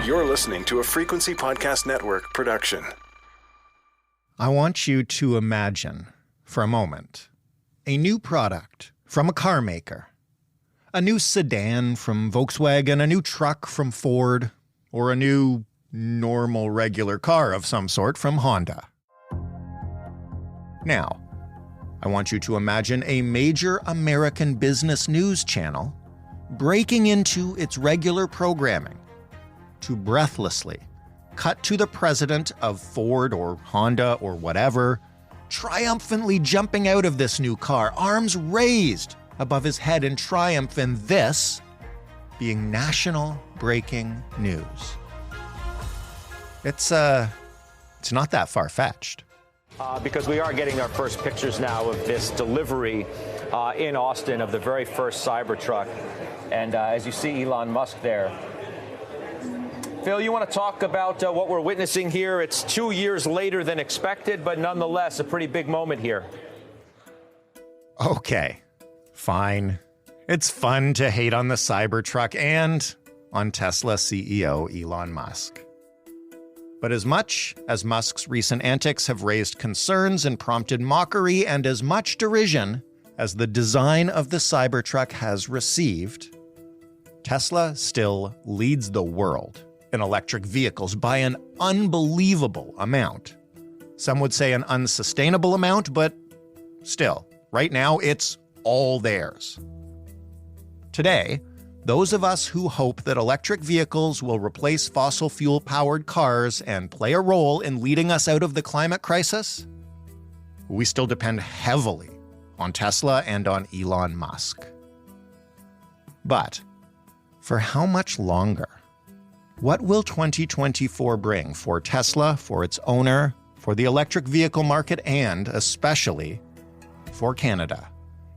You're listening to a Frequency Podcast Network production. I want you to imagine, for a moment, a new product from a car maker. A new sedan from Volkswagen, a new truck from Ford, or a new, normal, regular car of some sort from Honda. Now, I want you to imagine a major American business news channel breaking into its regular programming to breathlessly cut to the president of Ford or Honda or whatever, triumphantly jumping out of this new car, arms raised above his head in triumph, and this being national breaking news. It's not that far-fetched. Because we are getting our first pictures now of this delivery in Austin of the very first Cybertruck. And as you see Elon Musk there. Phil, you want to talk about what we're witnessing here? It's 2 years later than expected, but nonetheless, a pretty big moment here. Okay, fine. It's fun to hate on the Cybertruck and on Tesla CEO Elon Musk. But as much as Musk's recent antics have raised concerns and prompted mockery, and as much derision as the design of the Cybertruck has received, Tesla still leads the world in electric vehicles by an unbelievable amount. Some would say an unsustainable amount, but still, right now it's all theirs. Today, those of us who hope that electric vehicles will replace fossil fuel-powered cars and play a role in leading us out of the climate crisis, we still depend heavily on Tesla and on Elon Musk. But for how much longer? What will 2024 bring for Tesla, for its owner, for the electric vehicle market, and especially for Canada,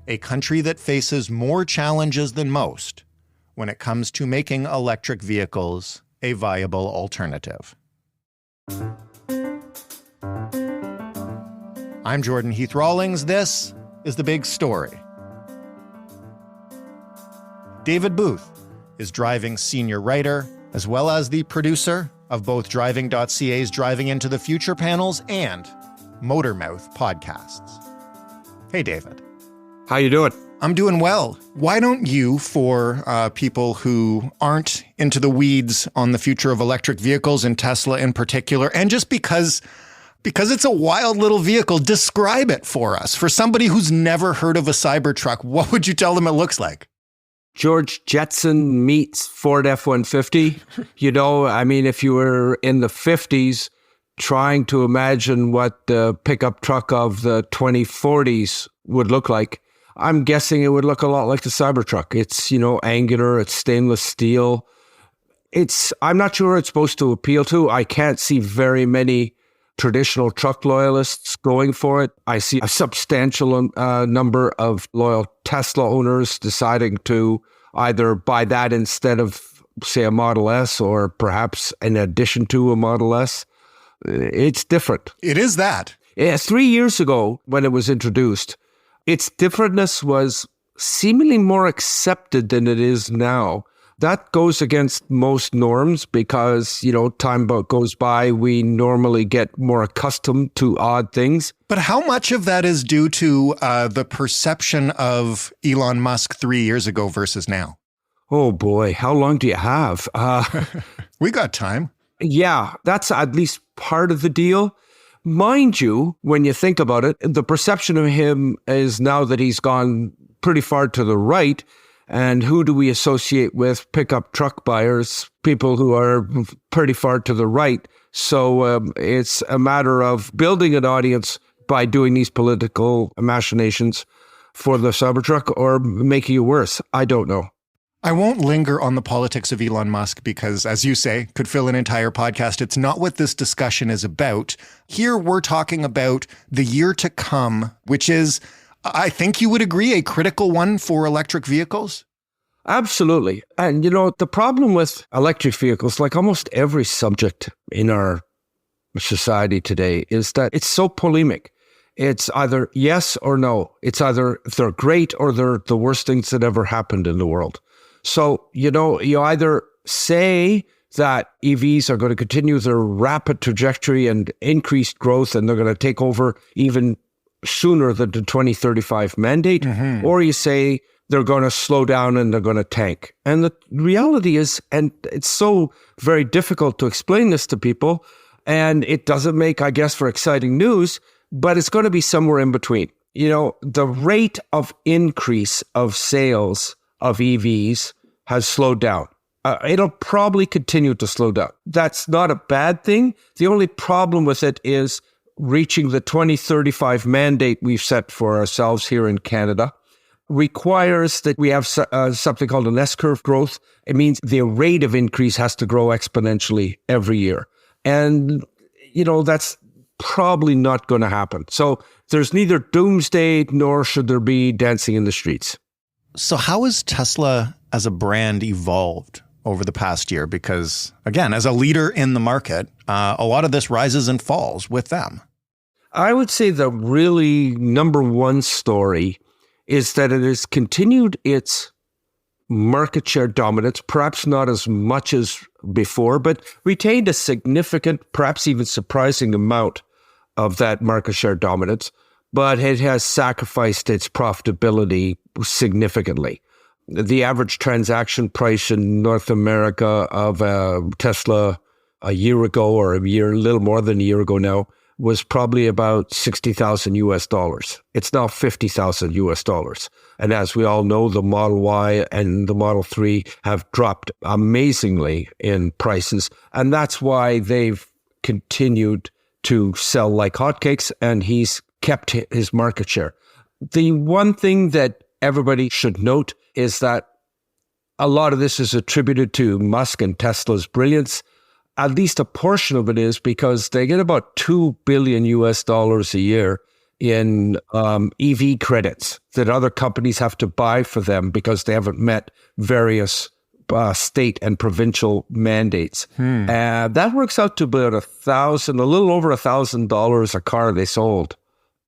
a country that faces more challenges than most when it comes to making electric vehicles a viable alternative? I'm Jordan Heath Rawlings. This is The Big Story. David Booth is Driving senior writer, as well as the producer of both Driving.ca's Driving into the Future panels and Motormouth podcasts. Hey, David. How you doing? I'm doing well. Why don't you, for people who aren't into the weeds on the future of electric vehicles and Tesla in particular, and just because it's a wild little vehicle, describe it for us. For somebody who's never heard of a Cybertruck, what would you tell them it looks like? George Jetson meets Ford F-150. You know, I mean, if you were in the 50s trying to imagine what the pickup truck of the 2040s would look like, I'm guessing it would look a lot like the Cybertruck. It's, you know, angular, it's stainless steel. I'm not sure it's supposed to appeal to. I can't see very many traditional truck loyalists going for it. I see a substantial number of loyal Tesla owners deciding to either buy that instead of, say, a Model S, or perhaps in addition to a Model S. It's different. It is that. Yeah, 3 years ago when it was introduced, its differentness was seemingly more accepted than it is now. That goes against most norms because, you know, time goes by, we normally get more accustomed to odd things. But how much of that is due to the perception of Elon Musk 3 years ago versus now? Oh boy, how long do you have? We got time. Yeah, that's at least part of the deal. Mind you, when you think about it, the perception of him is now that he's gone pretty far to the right. And who do we associate with? Pickup truck buyers, people who are pretty far to the right. So it's a matter of building an audience by doing these political machinations for the Cybertruck, or making it worse. I don't know. I won't linger on the politics of Elon Musk because, as you say, could fill an entire podcast. It's not what this discussion is about. Here we're talking about the year to come, which is, I think you would agree, a critical one for electric vehicles? Absolutely. And, you know, the problem with electric vehicles, like almost every subject in our society today, is that it's so polemic. It's either yes or no. It's either they're great or they're the worst things that ever happened in the world. So, you know, you either say that EVs are going to continue their rapid trajectory and increased growth, and they're going to take over even sooner than the 2035 mandate, or you say they're going to slow down and they're going to tank. And the reality is, and it's so very difficult to explain this to people, and it doesn't make, I guess, for exciting news, but it's going to be somewhere in between. The rate of increase of sales of EVs has slowed down. It'll probably continue to slow down. That's not a bad thing. The only problem with it is reaching the 2035 mandate we've set for ourselves here in Canada requires that we have something called an S-curve growth. It means the rate of increase has to grow exponentially every year. And, that's probably not going to happen. So there's neither doomsday nor should there be dancing in the streets. So how has Tesla as a brand evolved over the past year? Because, again, as a leader in the market, a lot of this rises and falls with them. I would say the really number one story is that it has continued its market share dominance, perhaps not as much as before, but retained a significant, perhaps even surprising amount of that market share dominance, but it has sacrificed its profitability significantly. The average transaction price in North America of a Tesla a year ago, or a little more than a year ago now, was probably about $60,000 US. It's now $50,000 US. And as we all know, the Model Y and the Model 3 have dropped amazingly in prices. And that's why they've continued to sell like hotcakes, and he's kept his market share. The one thing that everybody should note is that a lot of this is attributed to Musk and Tesla's brilliance. At least a portion of it is because they get about $2 billion US a year in EV credits that other companies have to buy for them because they haven't met various state and provincial mandates. And that works out to about a little over $1,000 a car they sold.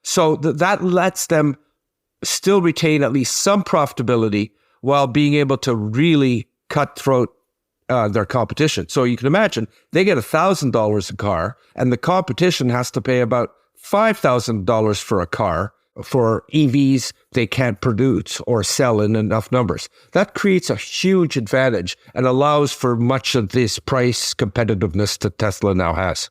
So that lets them still retain at least some profitability while being able to really cutthroat their competition. So you can imagine they get $1,000 a car, and the competition has to pay about $5,000 for a car for EVs they can't produce or sell in enough numbers. That creates a huge advantage and allows for much of this price competitiveness that Tesla now has.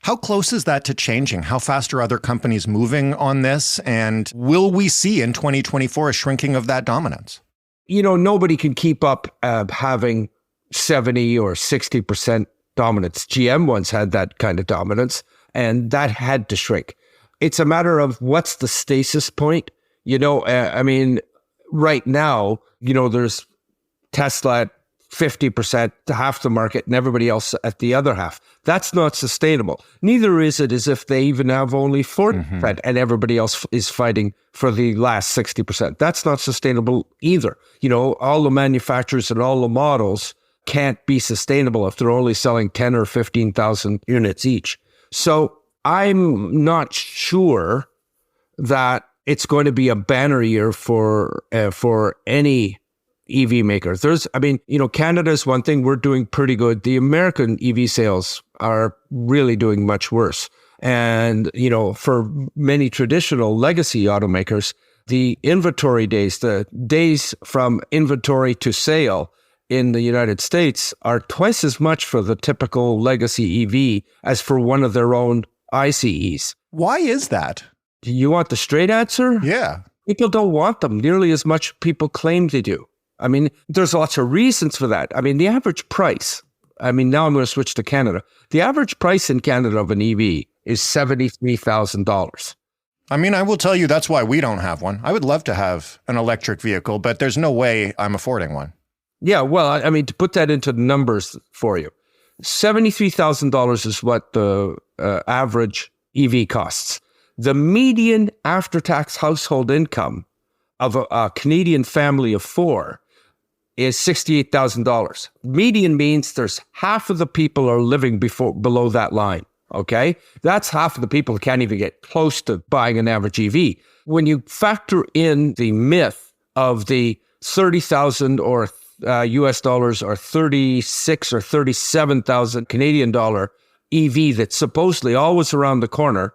How close is that to changing? How fast are other companies moving on this? And will we see in 2024 a shrinking of that dominance? Nobody can keep up having 70 or 60% dominance. GM once had that kind of dominance, and that had to shrink. It's a matter of what's the stasis point. Right now, there's Tesla at 50% to half the market and everybody else at the other half. That's not sustainable. Neither is it as if they even have only 40% and everybody else is fighting for the last 60%. That's not sustainable either. All the manufacturers and all the models can't be sustainable if they're only selling 10 or 15,000 units each. So I'm not sure that it's going to be a banner year for any EV makers. Canada is one thing. We're doing pretty good. The American EV sales are really doing much worse. And, for many traditional legacy automakers, the inventory days, the days from inventory to sale in the United States are twice as much for the typical legacy EV as for one of their own ICEs. Why is that? Do you want the straight answer? Yeah. People don't want them nearly as much people claim they do. There's lots of reasons for that. The average price, now I'm going to switch to Canada. The average price in Canada of an EV is $73,000. I will tell you that's why we don't have one. I would love to have an electric vehicle, but there's no way I'm affording one. Yeah, well, to put that into numbers for you, $73,000 is what the average EV costs. The median after-tax household income of a Canadian family of four is $68,000. Median means there's half of the people are living below that line, okay? That's half of the people who can't even get close to buying an average EV. When you factor in the myth of the $30,000 or US dollars or 36 or 37,000 Canadian dollar EV that's supposedly always around the corner.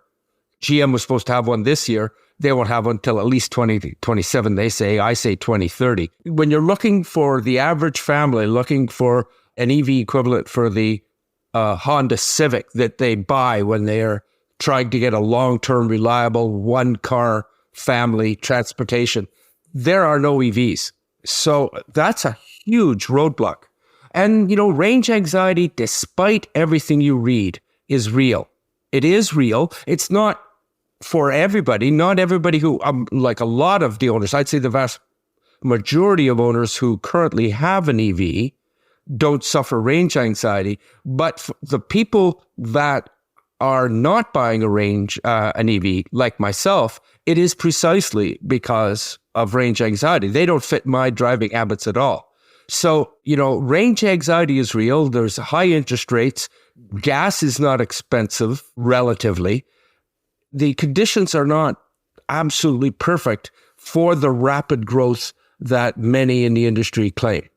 GM was supposed to have one this year. They won't have one until at least 2027, they say. I say 2030. When you're looking for the average family, looking for an EV equivalent for the Honda Civic that they buy when they're trying to get a long-term, reliable, one-car family transportation, there are no EVs. So that's a huge roadblock. And, range anxiety, despite everything you read, is real. It is real. It's not for everybody. Not everybody who, like a lot of the owners, I'd say the vast majority of owners who currently have an EV don't suffer range anxiety. But the people that are not buying an EV, like myself, it is precisely because of range anxiety. They don't fit my driving habits at all. So, range anxiety is real. There's high interest rates. Gas is not expensive, relatively. The conditions are not absolutely perfect for the rapid growth that many in the industry claim.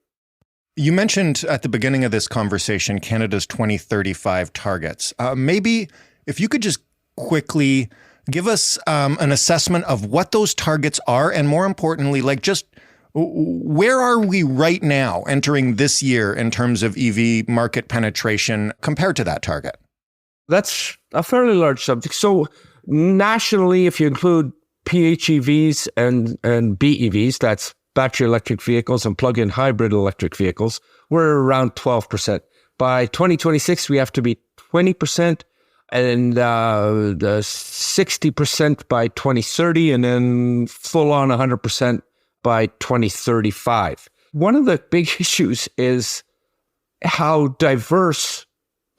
You mentioned at the beginning of this conversation Canada's 2035 targets. Maybe if you could just quickly give us an assessment of what those targets are, and more importantly, where are we right now entering this year in terms of EV market penetration compared to that target? That's a fairly large subject. So nationally, if you include PHEVs and BEVs, that's battery electric vehicles and plug-in hybrid electric vehicles, we're around 12%. By 2026, we have to be 20%, and 60% by 2030, and then full on 100% by 2035. One of the big issues is how diverse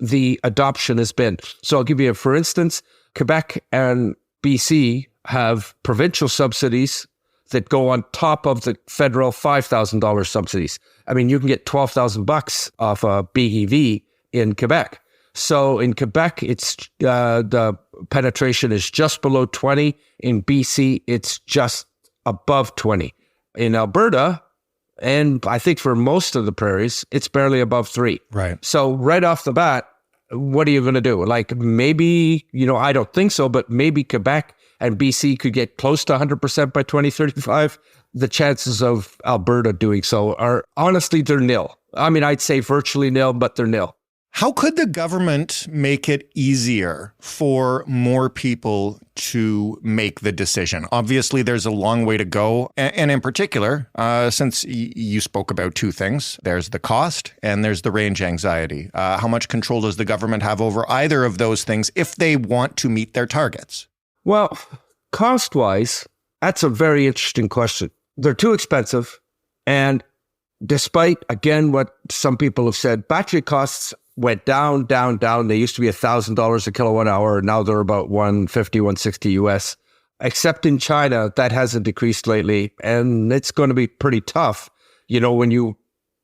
the adoption has been. So I'll give you for instance, Quebec and BC have provincial subsidies that go on top of the federal $5,000 subsidies. I mean, you can get $12,000 off a BEV in Quebec. So in Quebec, it's the penetration is just below 20. In BC, it's just above 20. In Alberta, and I think for most of the prairies, it's barely above 3. Right. So right off the bat, what are you going to do? Like maybe, I don't think so, but maybe Quebec and BC could get close to 100% by 2035. The chances of Alberta doing so are, honestly, they're nil. I mean, I'd say virtually nil, but they're nil. How could the government make it easier for more people to make the decision? Obviously, there's a long way to go. And in particular, since you spoke about two things, there's the cost and there's the range anxiety. How much control does the government have over either of those things if they want to meet their targets? Well, cost-wise, that's a very interesting question. They're too expensive. And despite, again, what some people have said, battery costs went down. They used to be $1,000 a kilowatt hour. Now they're about $150, $160 US. Except in China, that hasn't decreased lately. And it's going to be pretty tough. When you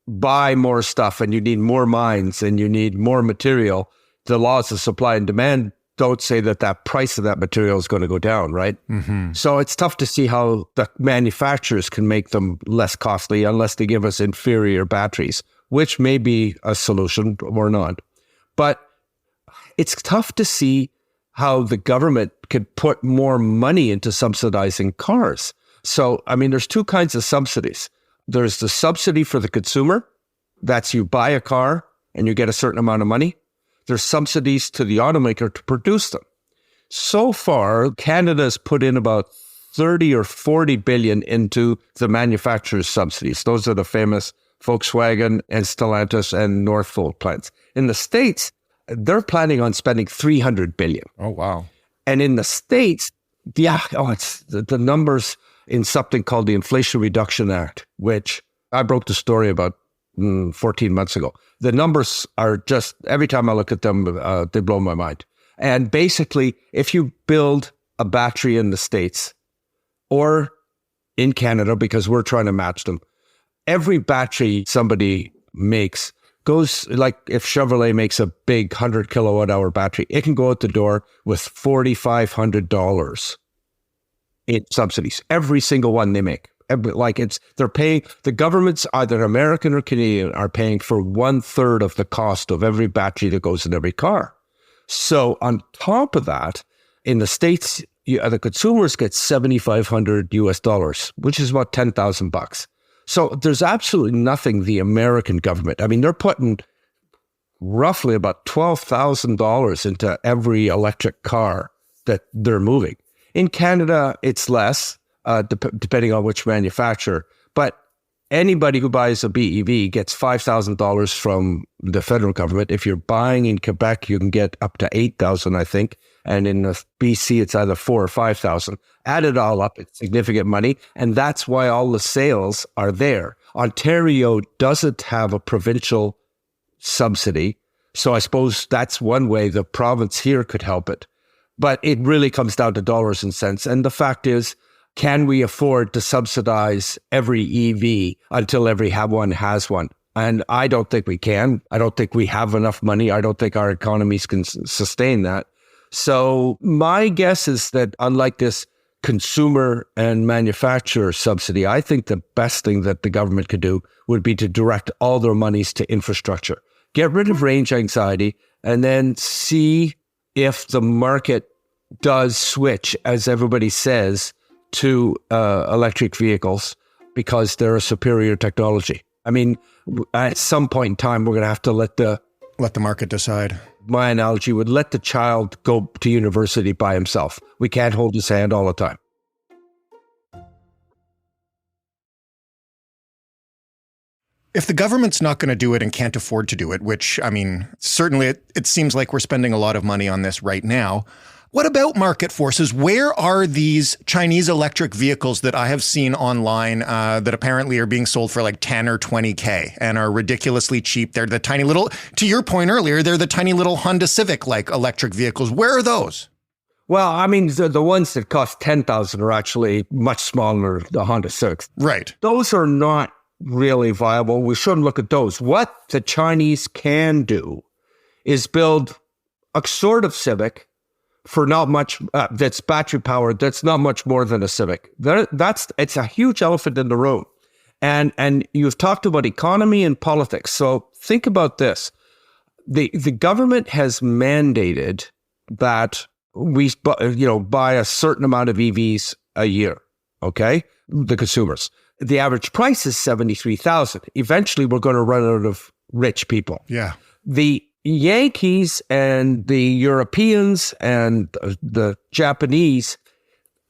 buy more stuff and you need more mines and you need more material, the laws of supply and demand don't say that price of that material is going to go down, right? Mm-hmm. So it's tough to see how the manufacturers can make them less costly unless they give us inferior batteries, which may be a solution or not. But it's tough to see how the government could put more money into subsidizing cars. So, I mean, there's two kinds of subsidies. There's the subsidy for the consumer. That's you buy a car and you get a certain amount of money. There's subsidies to the automaker to produce them. So far, Canada has put in about 30 or 40 billion into the manufacturer's subsidies. Those are the famous Volkswagen and Stellantis and Northvolt plants. In the States, they're planning on spending 300 billion. Oh, wow. And in the States, it's the numbers in something called the Inflation Reduction Act, which I broke the story about 14 months ago. The numbers are just, every time I look at them, they blow my mind. And basically, if you build a battery in the States or in Canada, because we're trying to match them, every battery somebody makes goes, like if Chevrolet makes a big 100 kilowatt hour battery, it can go out the door with $4,500 in subsidies. Every single one they make. They're paying, the governments, either American or Canadian, are paying for 1/3 of the cost of every battery that goes in every car. So on top of that, in the States, the consumers get $7,500 which is about $10,000. So there's absolutely nothing the American government, I mean, they're putting roughly about $12,000 into every electric car that they're moving. In Canada, it's less, depending on which manufacturer. But anybody who buys a BEV gets $5,000 from the federal government. If you're buying in Quebec, you can get up to $8,000, I think. And in BC, it's either $4,000 or $5,000. Add it all up, it's significant money. And that's why all the sales are there. Ontario doesn't have a provincial subsidy. So I suppose that's one way the province here could help it. But it really comes down to dollars and cents. And the fact is, can we afford to subsidize every EV until every one has one? And I don't think we can. I don't think we have enough money. I don't think our economies can sustain that. So my guess is that unlike this consumer and manufacturer subsidy, I think the best thing that the government could do would be to direct all their monies to infrastructure. Get rid of range anxiety and then see if the market does switch, as everybody says, to electric vehicles because they're a superior technology. I mean, at some point in time, we're going to have to let the market decide. My analogy would let the child go to university by himself. We can't hold his hand all the time. If the government's not going to do it and can't afford to do it, which, I mean, certainly it seems like we're spending a lot of money on this right now. What about market forces? Where are these Chinese electric vehicles that I have seen online that apparently are being sold for like 10 or 20K and are ridiculously cheap? They're the tiny little, to your point earlier, they're the tiny little Honda Civic-like electric vehicles. Where are those? Well, I mean, the ones that cost $10,000 are actually much smaller, the Honda Civics. Right. Those are not really viable. We shouldn't look at those. What the Chinese can do is build a sort of Civic for not much, that's battery powered, that's not much more than a Civic. It's a huge elephant in the room. And you've talked about economy and politics. So think about this. The government has mandated that we buy a certain amount of EVs a year, okay? The consumers. The average price is $73,000. Eventually, we're going to run out of rich people. Yeah. The Yankees and the Europeans and the Japanese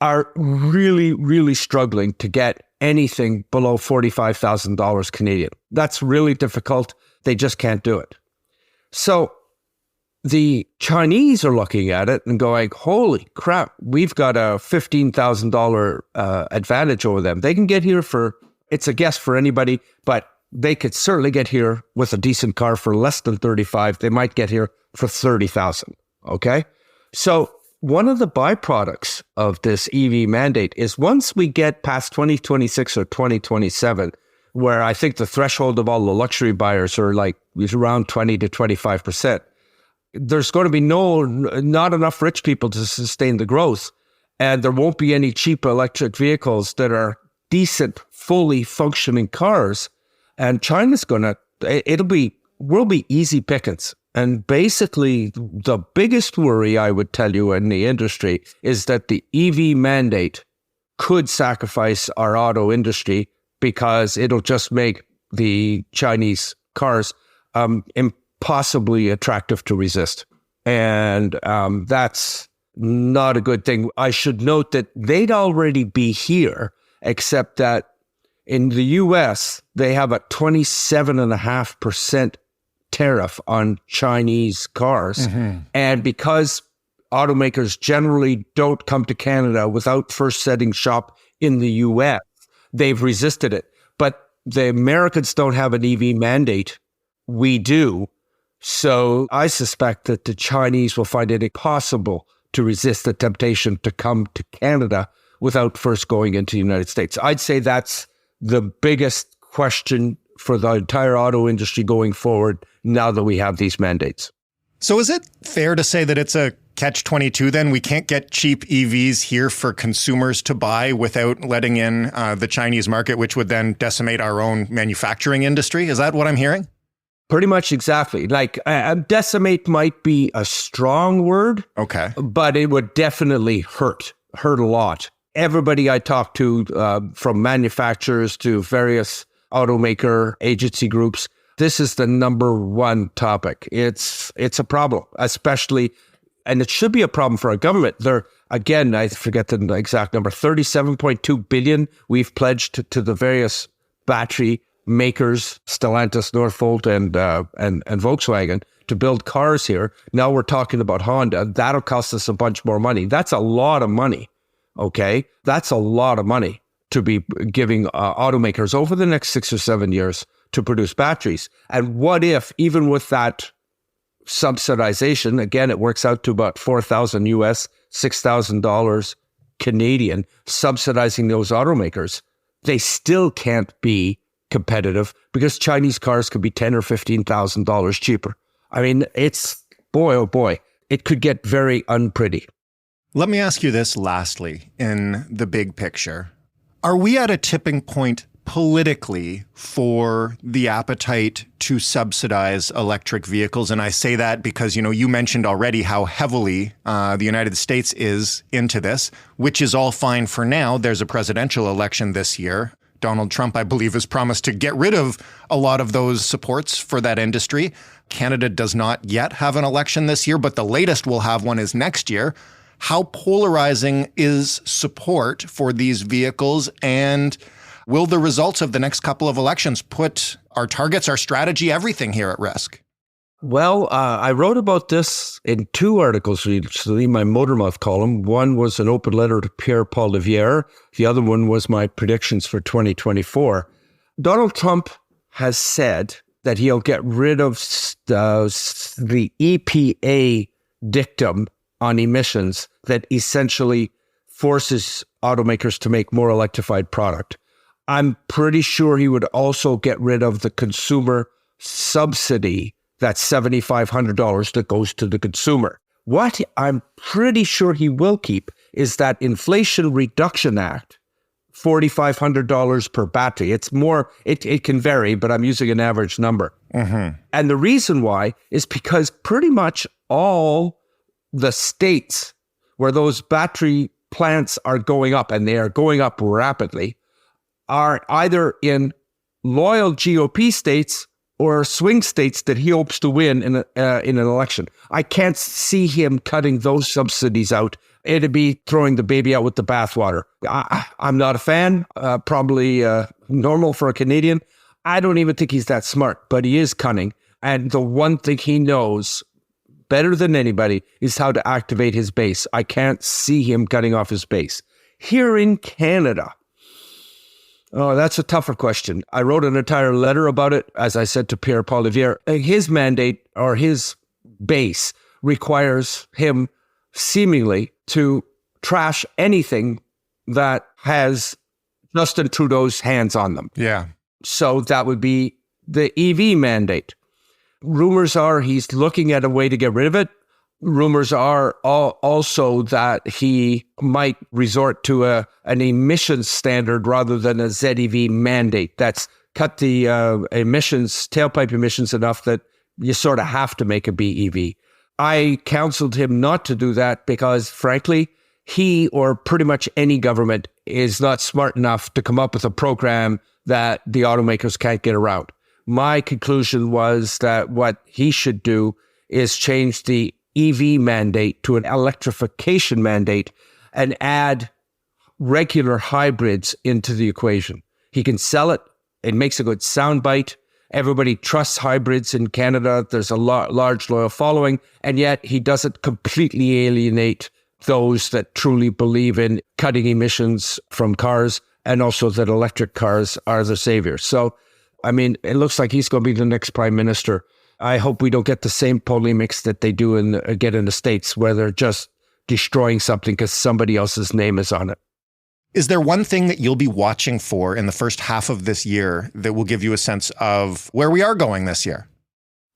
are really, really struggling to get anything below $45,000 Canadian. That's really difficult. They just can't do it. So the Chinese are looking at it and going, holy crap, we've got a $15,000 advantage over them. They can get here it's a guess for anybody, but they could certainly get here with a decent car for less than 35. They might get here for 30,000. Okay. So one of the byproducts of this EV mandate is once we get past 2026 or 2027, where I think the threshold of all the luxury buyers are is around 20 to 25%, there's going to be not enough rich people to sustain the growth. And there won't be any cheap electric vehicles that are decent, fully functioning cars. And China's we'll be easy pickings. And basically, the biggest worry I would tell you in the industry is that the EV mandate could sacrifice our auto industry because it'll just make the Chinese cars impossibly attractive to resist. And that's not a good thing. I should note that they'd already be here, except that in the US, they have a 27.5% tariff on Chinese cars. Mm-hmm. And because automakers generally don't come to Canada without first setting shop in the US, they've resisted it. But the Americans don't have an EV mandate. We do. So I suspect that the Chinese will find it impossible to resist the temptation to come to Canada without first going into the United States. I'd say that's the biggest question for the entire auto industry going forward now that we have these mandates. So is it fair to say that it's a catch-22 then? We can't get cheap EVs here for consumers to buy without letting in the Chinese market, which would then decimate our own manufacturing industry? Is that what I'm hearing? Pretty much exactly. Like decimate might be a strong word. Okay. But it would definitely hurt a lot. Everybody I talk to, from manufacturers to various automaker agency groups, this is the number one topic. It's a problem, especially, and it should be a problem for our government. Again, I forget the exact number, 37.2 billion we've pledged to the various battery makers, Stellantis, Northvolt, and Volkswagen, to build cars here. Now we're talking about Honda. That'll cost us a bunch more money. That's a lot of money, okay? That's a lot of money to be giving automakers over the next 6 or 7 years to produce batteries. And what if, even with that subsidization, again, it works out to about $4,000 US, $6,000 Canadian, subsidizing those automakers, they still can't be competitive because Chinese cars could be $10,000 or $15,000 cheaper. I mean, it's, boy, oh boy, it could get very unpretty. Let me ask you this lastly, in the big picture. Are we at a tipping point politically for the appetite to subsidize electric vehicles? And I say that because, you mentioned already how heavily the United States is into this, which is all fine for now. There's a presidential election this year. Donald Trump, I believe, has promised to get rid of a lot of those supports for that industry. Canada does not yet have an election this year, but the latest we'll have one is next year. How polarizing is support for these vehicles, and will the results of the next couple of elections put our targets, our strategy, everything here at risk? Well, I wrote about this in 2 articles recently, my Motormouth column. One was an open letter to Pierre-Paul Livière. The other one was my predictions for 2024. Donald Trump has said that he'll get rid of the EPA dictum on emissions that essentially forces automakers to make more electrified product. I'm pretty sure he would also get rid of the consumer subsidy, that's $7,500 that goes to the consumer. What I'm pretty sure he will keep is that Inflation Reduction Act, $4,500 per battery. It's more, it can vary, but I'm using an average number. Mm-hmm. And the reason why is because pretty much all the states where those battery plants are going up, and they are going up rapidly, are either in loyal GOP states or swing states that he hopes to win in an election. I can't see him cutting those subsidies out. It'd be throwing the baby out with the bathwater. I'm not a fan, probably normal for a Canadian. I don't even think he's that smart, but he is cunning. And the one thing he knows better than anybody is how to activate his base. I can't see him cutting off his base. Here in Canada, oh, that's a tougher question. I wrote an entire letter about it, as I said, to Pierre-Paul Livière. His mandate, or his base, requires him seemingly to trash anything that has Justin Trudeau's hands on them. Yeah. So that would be the EV mandate. Rumors are he's looking at a way to get rid of it. Rumors are also that he might resort to an emissions standard rather than a ZEV mandate. That's cut the tailpipe emissions enough that you sort of have to make a BEV. I counseled him not to do that because, frankly, he or pretty much any government is not smart enough to come up with a program that the automakers can't get around. My conclusion was that what he should do is change the EV mandate to an electrification mandate and add regular hybrids into the equation. He can sell it. It makes a good soundbite. Everybody trusts hybrids in Canada. There's a large loyal following, and yet he doesn't completely alienate those that truly believe in cutting emissions from cars and also that electric cars are the savior. So, I mean, it looks like he's going to be the next prime minister. I hope we don't get the same polemics that they do get in the States, where they're just destroying something because somebody else's name is on it. Is there one thing that you'll be watching for in the first half of this year that will give you a sense of where we are going this year?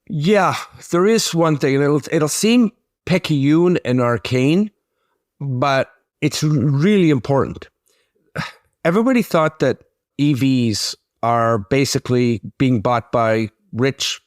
Yeah, there is one thing, and it'll seem picayune and arcane, but it's really important. Everybody thought that EVs are basically being bought by rich,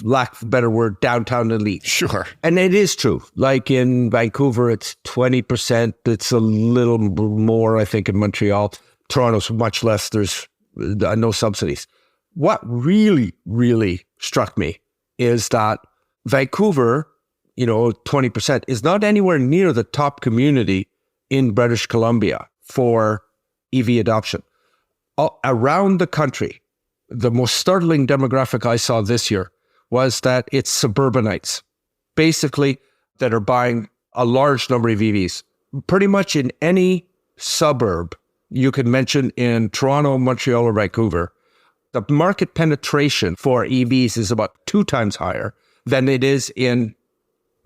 lack of a better word, downtown elite. Sure. And it is true. Like in Vancouver, it's 20%. It's a little more, I think, in Montreal. Toronto's much less. There's no subsidies. What really, really struck me is that Vancouver, 20%, is not anywhere near the top community in British Columbia for EV adoption. Around the country, the most startling demographic I saw this year was that it's suburbanites, basically, that are buying a large number of EVs. Pretty much in any suburb you can mention in Toronto, Montreal, or Vancouver, the market penetration for EVs is about 2 times higher than it is in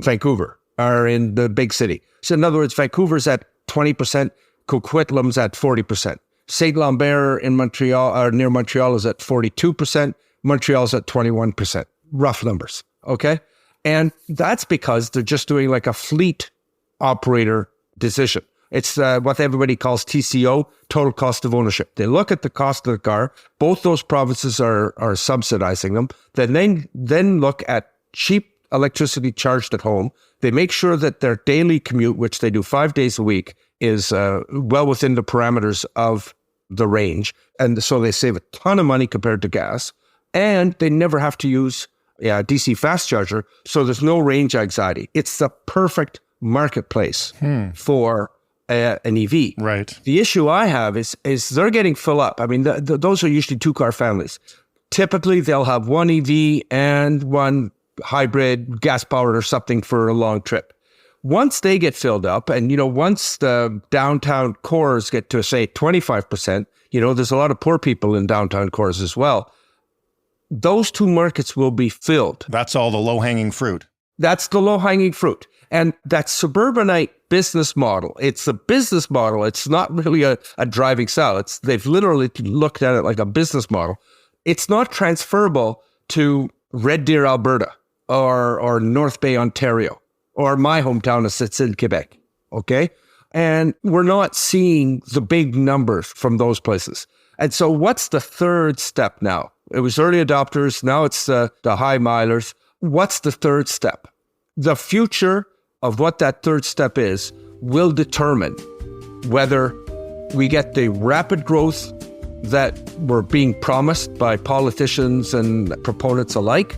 Vancouver or in the big city. So in other words, Vancouver's at 20%, Coquitlam's at 40%. St. Lambert in Montreal, or near Montreal, is at 42%. Montreal's at 21%. Rough numbers, okay? And that's because they're just doing like a fleet operator decision. It's what everybody calls TCO, total cost of ownership. They look at the cost of the car. Both those provinces are subsidizing them. Then look at cheap electricity charged at home. They make sure that their daily commute, which they do 5 days a week, is well within the parameters of the range. And so they save a ton of money compared to gas. And they never have to use a DC fast charger. So there's no range anxiety. It's the perfect marketplace for an EV. Right. The issue I have is they're getting full up. I mean, those are usually 2-car families. Typically, they'll have one EV and one hybrid, gas-powered or something for a long trip. Once they get filled up, and, once the downtown cores get to, say, 25%, there's a lot of poor people in downtown cores as well. Those 2 markets will be filled. That's all the low-hanging fruit. That's the low-hanging fruit. And that suburbanite business model, it's a business model. It's not really a driving style. They've literally looked at it like a business model. It's not transferable to Red Deer, Alberta, or North Bay, Ontario, or my hometown sits in Quebec, okay? And we're not seeing the big numbers from those places. And so what's the third step now? It was early adopters. Now it's the high milers. What's the third step? The future of what that third step is will determine whether we get the rapid growth that we're being promised by politicians and proponents alike,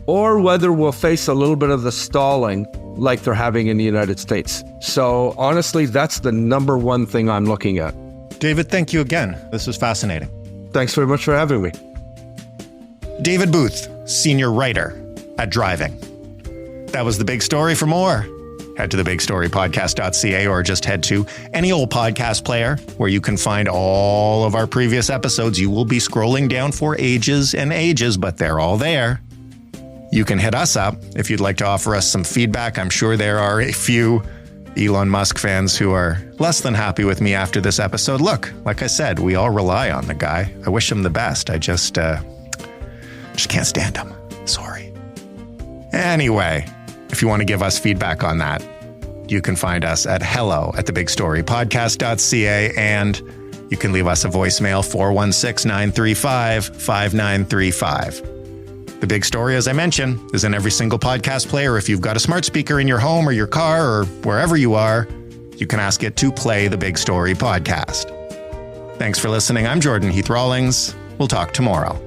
or whether we'll face a little bit of the stalling like they're having in the United States. So honestly, that's the number one thing I'm looking at. David, thank you again. This was fascinating. Thanks very much for having me. David Booth, senior writer at Driving. That was The Big Story. For more, head to thebigstorypodcast.ca or just head to any old podcast player where you can find all of our previous episodes. You will be scrolling down for ages and ages, but they're all there. You can hit us up if you'd like to offer us some feedback. I'm sure there are a few Elon Musk fans who are less than happy with me after this episode. Look, like I said, we all rely on the guy. I wish him the best. I just can't stand him. Sorry. Anyway, if you want to give us feedback on that, you can find us at hello@thebigstorypodcast.ca, and you can leave us a voicemail, 416-935-5935. The Big Story, as I mentioned, is in every single podcast player. If you've got a smart speaker in your home or your car or wherever you are, you can ask it to play the Big Story podcast. Thanks for listening. I'm Jordan Heath Rawlings. We'll talk tomorrow.